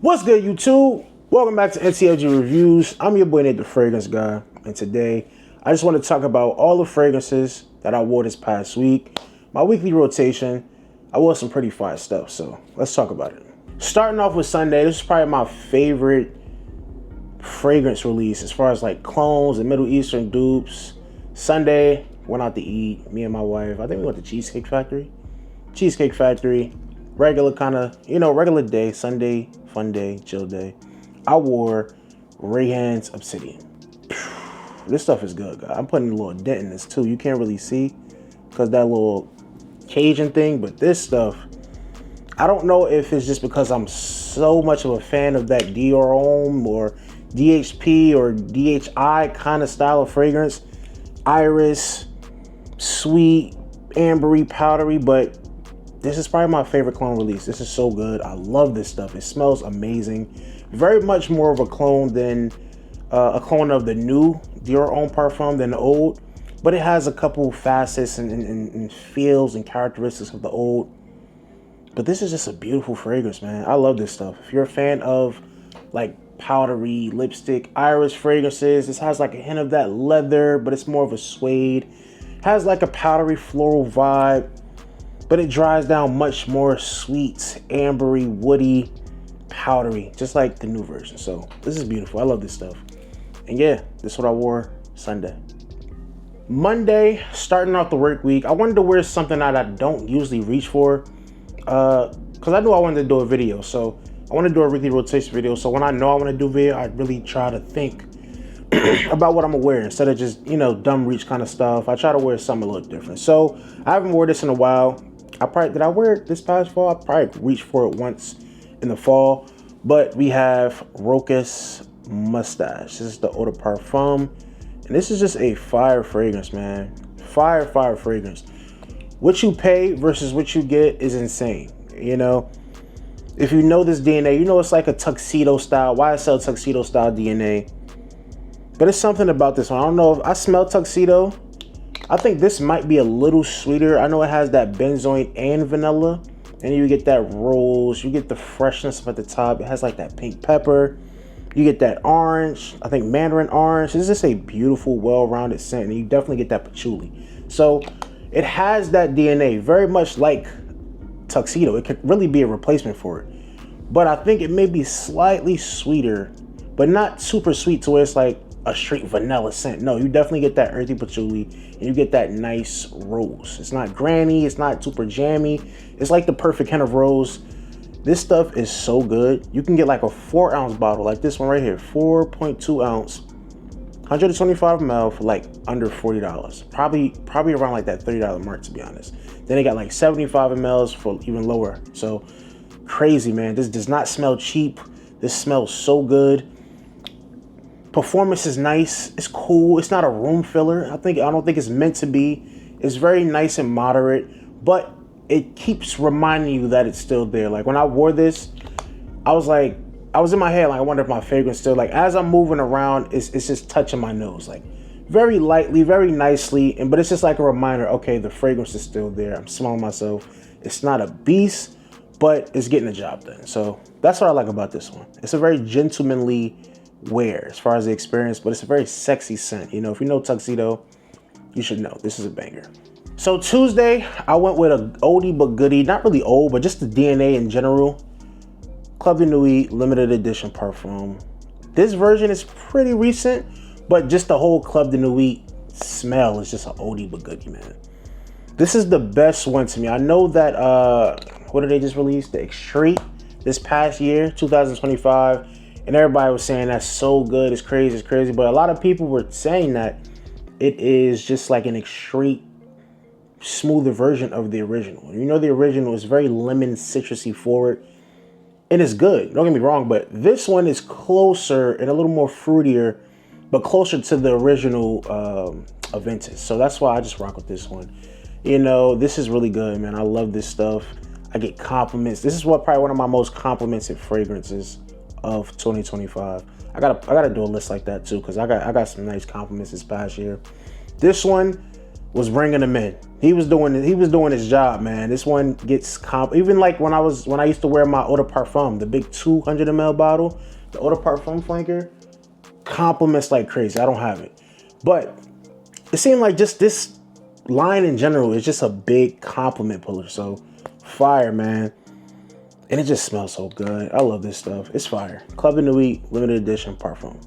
What's good, YouTube? Welcome back to NTFG Reviews. I'm your boy, Natethefragranceguy, and today I just want to talk about all the fragrances that I wore this past week. My weekly rotation. I wore some pretty fire stuff, so let's talk about it. Starting off with Sunday, this is probably my favorite fragrance release as far as like clones and Middle Eastern dupes. Sunday, went out to eat, me and my wife. I think we went to Cheesecake Factory. Regular kind of, regular day, Sunday, fun day, chill day. I wore Rayhan's Obsidian. This stuff is good, guys. I'm putting a little dent in this too. You can't really see because that little Cajun thing, but this stuff, I don't know if it's just because I'm so much of a fan of that Dior Homme or DHP or DHI kind of style of fragrance. Iris, sweet, ambery, powdery, but this is probably my favorite clone release. This is so good. I love this stuff. It smells amazing. Very much more of a clone than a clone of the new Dior Homme parfum than the old, but it has a couple facets and feels and characteristics of the old. But this is just a beautiful fragrance, man. I love this stuff. If you're a fan of like powdery lipstick iris fragrances, this has like a hint of that leather, but it's more of a suede. It has like a powdery floral vibe, but it dries down much more sweet, ambery, woody, powdery, just like the new version. So this is beautiful. I love this stuff. And yeah, this is what I wore Sunday. Monday, starting off the work week, I wanted to wear something that I don't usually reach for because I knew I wanted to do a video. So I want to do a weekly rotation video. So when I know I want to do a video, I really try to think about what I'm gonna wear instead of just, dumb reach kind of stuff. I try to wear something a little different. So I haven't worn this in a while. Did I wear it this past fall? I probably reached for it once in the fall. But we have Rocus Mustache. This is the Eau de Parfum. And this is just a fire fragrance, man. Fire fragrance. What you pay versus what you get is insane. If you know this DNA, it's like a tuxedo style, YSL tuxedo style DNA. But it's something about this one. I don't know if I smell tuxedo. I think this might be a little sweeter. I know it has that benzoin and vanilla. And you get that rose. You get the freshness up at the top. It has like that pink pepper. You get that orange. I think mandarin orange. This is just a beautiful, well-rounded scent. And you definitely get that patchouli. So it has that DNA. Very much like tuxedo. It could really be a replacement for it. But I think it may be slightly sweeter. But not super sweet to where it's like a straight vanilla scent. No, you definitely get that earthy patchouli and you get that nice rose. It's not granny, it's not super jammy. It's like the perfect kind of rose. This stuff is so good. You can get like a 4-ounce bottle like this one right here, 4.2 ounce, 125 ml for like under $40. Probably around like that $30 mark, to be honest. Then they got like 75 mLs for even lower. So crazy, man. This does not smell cheap. This smells so good. Performance is nice. It's cool. It's not a room filler. I don't think it's meant to be. It's very nice and moderate, but it keeps reminding you that it's still there. Like when I wore this, I was in my head like, I wonder if my fragrance still, like as I'm moving around, it's just touching my nose, like very lightly, very nicely, but it's just like a reminder, okay, the fragrance is still there. I'm smelling myself. It's not a beast, but it's getting the job done. So that's what I like about this one. It's a very gentlemanly wear as far as the experience, but it's a very sexy scent. If you know tuxedo, you should know this is a banger. So Tuesday, I went with a oldie but goodie, not really old, but just the DNA in general. Club de Nuit limited edition parfum. This version is pretty recent, but just the whole Club de Nuit smell is just an oldie but goodie, man. This is the best one to me. I know that what did they just release? The Extrait this past year, 2025. And everybody was saying that's so good, it's crazy. But a lot of people were saying that it is just like an extreme smoother version of the original. The original is very lemon citrusy forward. And it's good, don't get me wrong, but this one is closer and a little more fruitier, but closer to the original Aventus. So that's why I just rock with this one. This is really good, man. I love this stuff. I get compliments. This is probably one of my most complimented fragrances of 2025. I gotta do a list like that too, because I got some nice compliments this past year. This one, was bringing them in. He was doing his job, man. This one gets even like when I used to wear my Eau de Parfum, the big 200 ml bottle, the Eau de Parfum flanker, compliments like crazy. I don't have it, but it seemed like just this line in general is just a big compliment puller. So fire, man. And it just smells so good. I love this stuff. It's fire. Club de Nuit limited edition parfum.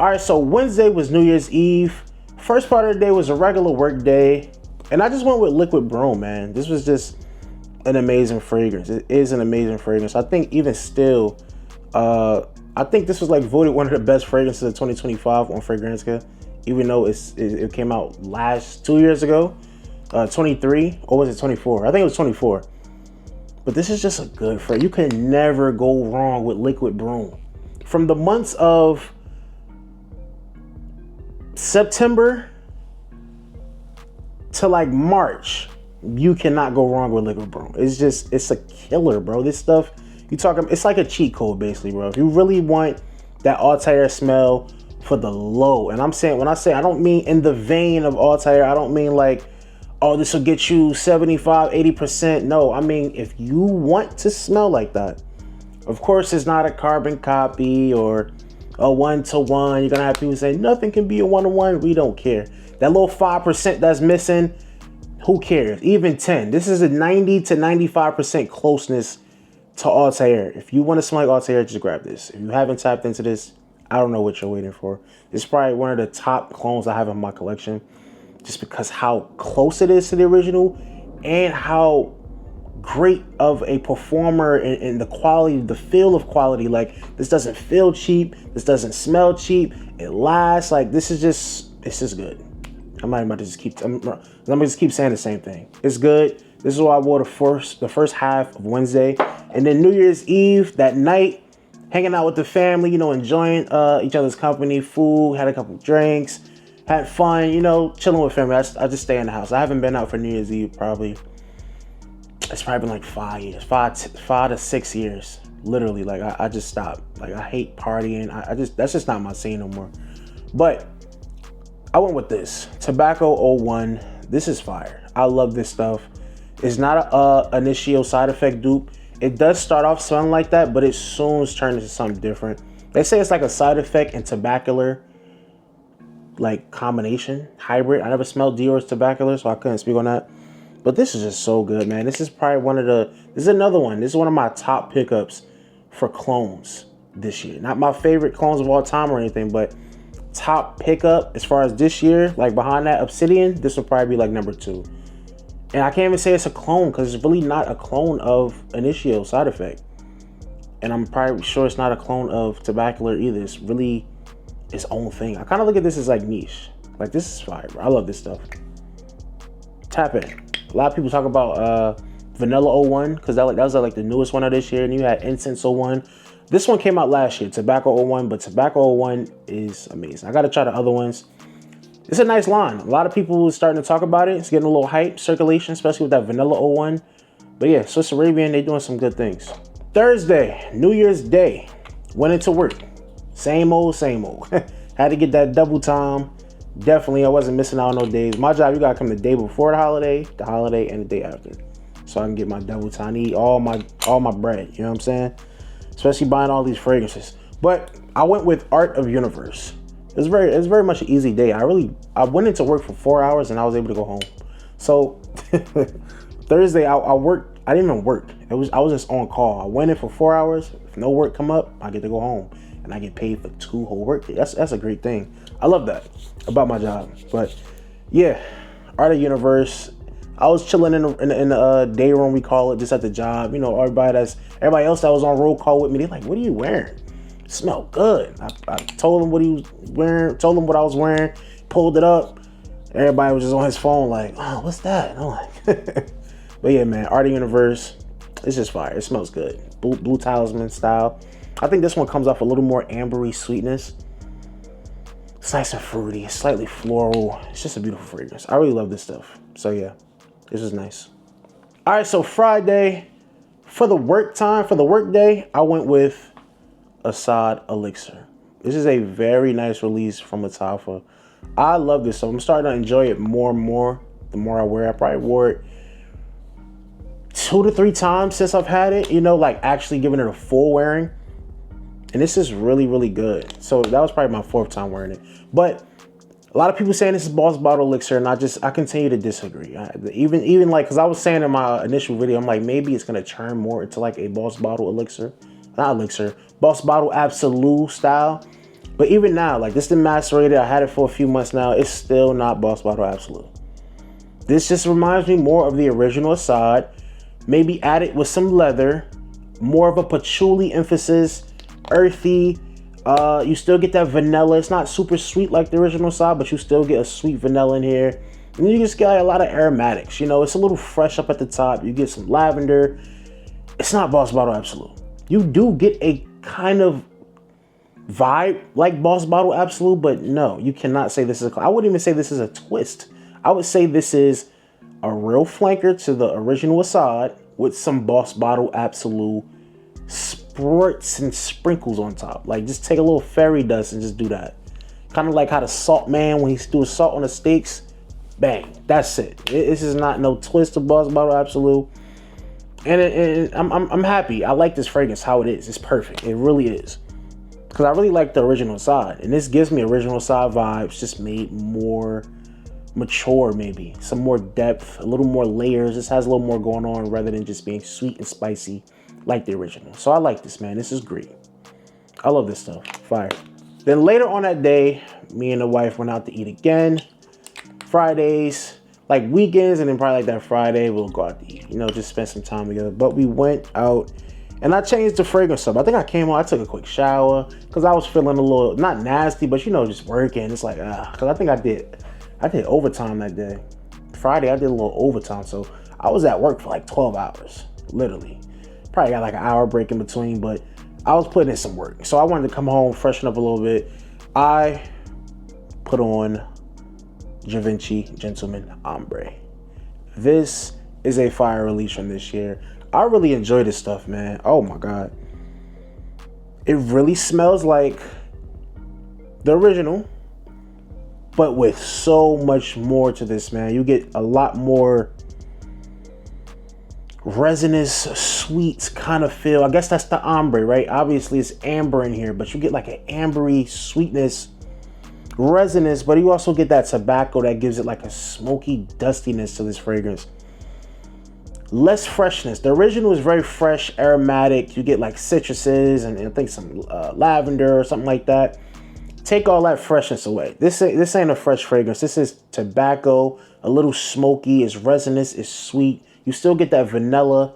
All right, so Wednesday was New Year's Eve. First part of the day was a regular work day. And I just went with Liquid Broom, man. This was just an amazing fragrance. It is an amazing fragrance. I think even still, I think this was like voted one of the best fragrances of 2025 on Fragranceguy, even though it came out 2 years ago, 23, or was it 24? I think it was 24. But this is just a good fragrance. You can never go wrong with Liquid Broom. From the months of September to like March, you cannot go wrong with Liquid Broom. It's a killer, bro. This stuff, it's like a cheat code basically, bro. If you really want that Altair smell for the low, and when I say, I don't mean in the vein of Altair, I don't mean like, oh, this will get you 75, 80%. No, I mean, if you want to smell like that, of course, it's not a carbon copy or a 1-to-1. You're going to have people say nothing can be a 1-to-1. We don't care. That little 5% that's missing, who cares? Even 10. This is a 90 to 95% closeness to Altair. If you want to smell like Altair, just grab this. If you haven't tapped into this, I don't know what you're waiting for. It's probably one of the top clones I have in my collection, just because how close it is to the original and how great of a performer and the quality, the feel of quality. Like, this doesn't feel cheap. This doesn't smell cheap. It lasts. Like, it's just good. I'm not about to just keep, I'm gonna just keep saying the same thing. It's good. This is what I wore the first half of Wednesday. And then New Year's Eve, that night, hanging out with the family, enjoying each other's company, food, had a couple drinks, had fun, chilling with family. I just stay in the house. I haven't been out for New Year's Eve it's probably been like 5 years, 5 to 6 years. Literally, like I just stopped. Like, I hate partying. That's just not my scene no more. But I went with this Tobacco 01. This is fire. I love this stuff. It's not a initial side effect dupe. It does start off smelling like that, but it soon turns into something different. They say it's like a side effect and tobacular, like, combination, hybrid. I never smelled Dior's tobacular, so I couldn't speak on that. But this is just so good, man. This is probably this is another one. This is one of my top pickups for clones this year. Not my favorite clones of all time or anything, but top pickup as far as this year, like behind that Obsidian, this will probably be like number 2. And I can't even say it's a clone because it's really not a clone of Initio side effect. And I'm probably sure it's not a clone of Tobacular either. It's really its own thing. I kind of look at this as like niche. Like, this is fire, bro. I love this stuff. Tap in. A lot of people talk about Vanilla 01 because that was like the newest one of this year. And you had Incense 01. This one came out last year, Tobacco 01, but Tobacco 01 is amazing. I got to try the other ones. It's a nice line. A lot of people are starting to talk about it. It's getting a little hype, circulation, especially with that Vanilla 01. But yeah, Swiss Arabian, they doing some good things. Thursday, New Year's Day, went into work. Same old, same old. Had to get that double time. Definitely, I wasn't missing out on no days. My job, you gotta come the day before the holiday, and the day after. So I can get my double time, eat all my bread, you know what I'm saying? Especially buying all these fragrances. But I went with Art of Universe. It was very much an easy day. I went into work for 4 hours and I was able to go home. So Thursday I worked. I didn't even work. I was just on call. I went in for 4 hours. If no work come up, I get to go home and I get paid for 2 whole work days. That's a great thing. I love that about my job. But yeah, Art of Universe. I was chilling in the day room, we call it, just at the job. Everybody else that was on roll call with me, they're like, "What are you wearing? It smell good." I told him what he was wearing, told him what I was wearing, pulled it up. Everybody was just on his phone like, "Oh, what's that?" And I'm like, but yeah, man, Art of Universe, it's just fire. It smells good. Blue Talisman style. I think this one comes off a little more ambery sweetness. It's nice and fruity. It's slightly floral. It's just a beautiful fragrance. I really love this stuff. So yeah, this is nice. All right, so Friday, for the work day, I went with Assad Elixir. This is a very nice release from Natethefragranceguy. I love this. So I'm starting to enjoy it more and more the more I wear it. I probably wore it 2 to 3 times since I've had it, you know, like actually giving it a full wearing. And this is really, really good. So that was probably my 4th time wearing it. But a lot of people saying this is Boss Bottle Elixir, and I continue to disagree. Even like, because I was saying in my initial video, I'm like, maybe it's going to turn more into like a Boss Bottle Elixir. Not Elixir. Boss Bottle Absolute style. But even now, like this is macerated. I had it for a few months now. It's still not Boss Bottle Absolute. This just reminds me more of the original Assad. Maybe added with some leather. More of a patchouli emphasis. Earthy. You still get that vanilla. It's not super sweet like the original Assad, but you still get a sweet vanilla in here. And you just get a lot of aromatics. You know, it's a little fresh up at the top. You get some lavender. It's not Boss Bottle Absolute. You do get a kind of vibe like Boss Bottle Absolute, but no, you cannot say this is I wouldn't even say this is a twist. I would say this is a real flanker to the original Assad with some Boss Bottle Absolute spritz and sprinkles on top. Like just take a little fairy dust and just do that. Kind of like how the salt man, when he's doing salt on the steaks, bang, that's it. This is not no twist of Boss Bottle Absolute. And I'm happy. I like this fragrance how it is. It's perfect. It really is. Because I really like the original Assad. And this gives me original Assad vibes, just made more mature maybe. Some more depth, a little more layers. This has a little more going on rather than just being sweet and spicy like the original. So I like this, man. This is great. I love this stuff. Fire. Then later on that day, me and the wife went out to eat again. Fridays, like weekends, and then probably like that Friday, we'll go out to eat. You know, just spend some time together. But we went out. And I changed the fragrance up. I think I came on, I took a quick shower because I was feeling a little, not nasty, but you know, just working. It's like, because I think I did overtime that day. Friday, I did a little overtime. So I was at work for like 12 hours, literally. Probably got like an hour break in between, but I was putting in some work. So I wanted to come home, freshen up a little bit. I put on Givenchy Gentleman Ombre. This is a fire release from this year. I really enjoy this stuff, man. Oh my God. It really smells like the original, but with so much more to this, man. You get a lot more resinous, sweet kind of feel. I guess that's the ombre, right? Obviously it's amber in here, but you get like an ambery sweetness, resinous, but you also get that tobacco that gives it like a smoky dustiness to this fragrance. Less freshness. The original is very fresh, aromatic. You get like citruses and I think some lavender or something like that. Take all that freshness away. This ain't a fresh fragrance. This is tobacco, a little smoky. It's resinous. It's sweet. You still get that vanilla,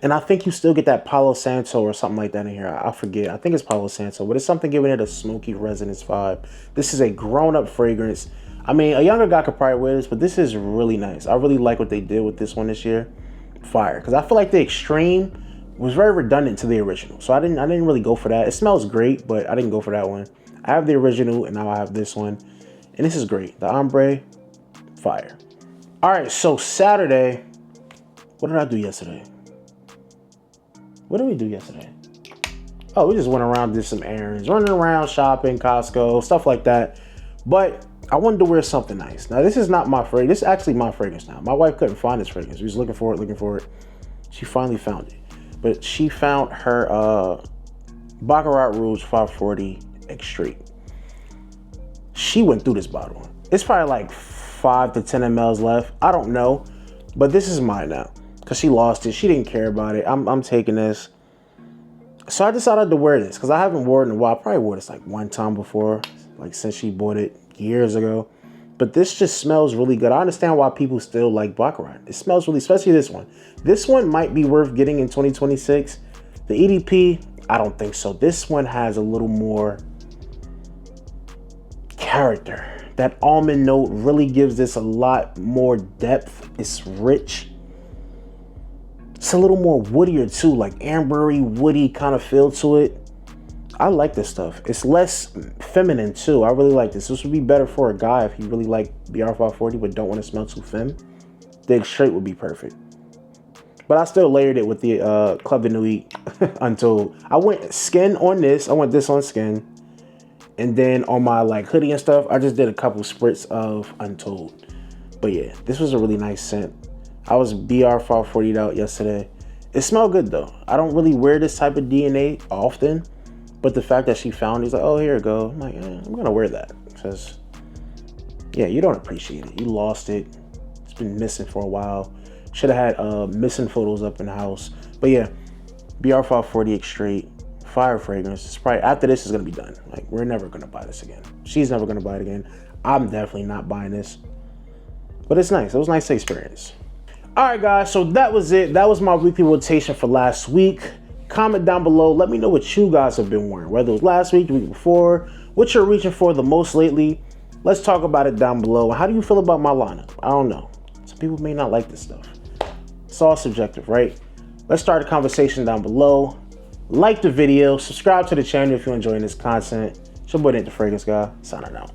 and I think you still get that Palo Santo or something like that in here. I forget. I think it's Palo Santo, but it's something giving it a smoky resonance vibe. This is a grown-up fragrance. I mean, a younger guy could probably wear this, but this is really nice. I really like what they did with this one this year. Fire, because I feel like the extreme was very redundant to the original, so I didn't really go for that. It smells great, but I didn't go for that one. I have the original and now I have this one, and this is great. The ombre, fire. All right, so Saturday, what did I do yesterday? What did we do yesterday? Oh, we just went around, did some errands, running around, shopping, Costco, stuff like that. But I wanted to wear something nice. Now, this is not my fragrance. This is actually my fragrance now. My wife couldn't find this fragrance. She was looking for it. She finally found it. But she found her Baccarat Rouge 540 Extreme. She went through this bottle. It's probably like 5 to 10 mLs left. I don't know. But this is mine now. Because she lost it. She didn't care about it. I'm taking this. So I decided to wear this. Because I haven't worn it in a while. I probably wore this like one time before. Like since she bought it years ago. But this just smells really good. I understand why people still like Baccarat. It smells really, especially this one. This one might be worth getting in 2026. The EDP, I don't think so. This one has a little more character. That almond note really gives this a lot more depth. It's rich. It's a little more woodier too, like ambery, woody kind of feel to it. I like this stuff. It's less feminine too. I really like this. This would be better for a guy if you really like BR540 but don't want to smell too femme. The straight would be perfect. But I still layered it with the Club de Nuit Untold. I went skin on this. I went this on skin. And then on my like hoodie and stuff, I just did a couple spritz of Untold. But yeah, this was a really nice scent. I was BR 540'd out yesterday. It smelled good though. I don't really wear this type of DNA often, but the fact that she found it, he's like, oh, here it go. I'm like, I'm gonna wear that. Because yeah, you don't appreciate it. You lost it. It's been missing for a while. Should have had missing photos up in the house. But yeah, BR 540 straight, fire fragrance. It's probably, after this is gonna be done. Like, we're never gonna buy this again. She's never gonna buy it again. I'm definitely not buying this. But it's nice. It was a nice experience. All right, guys, so that was it. That was my weekly rotation for last week. Comment down below. Let me know what you guys have been wearing, whether it was last week, the week before, what you're reaching for the most lately. Let's talk about it down below. How do you feel about my lineup? I don't know. Some people may not like this stuff. It's all subjective, right? Let's start a conversation down below. Like the video, subscribe to the channel if you're enjoying this content. It's your boy Natethefragranceguy, signing out.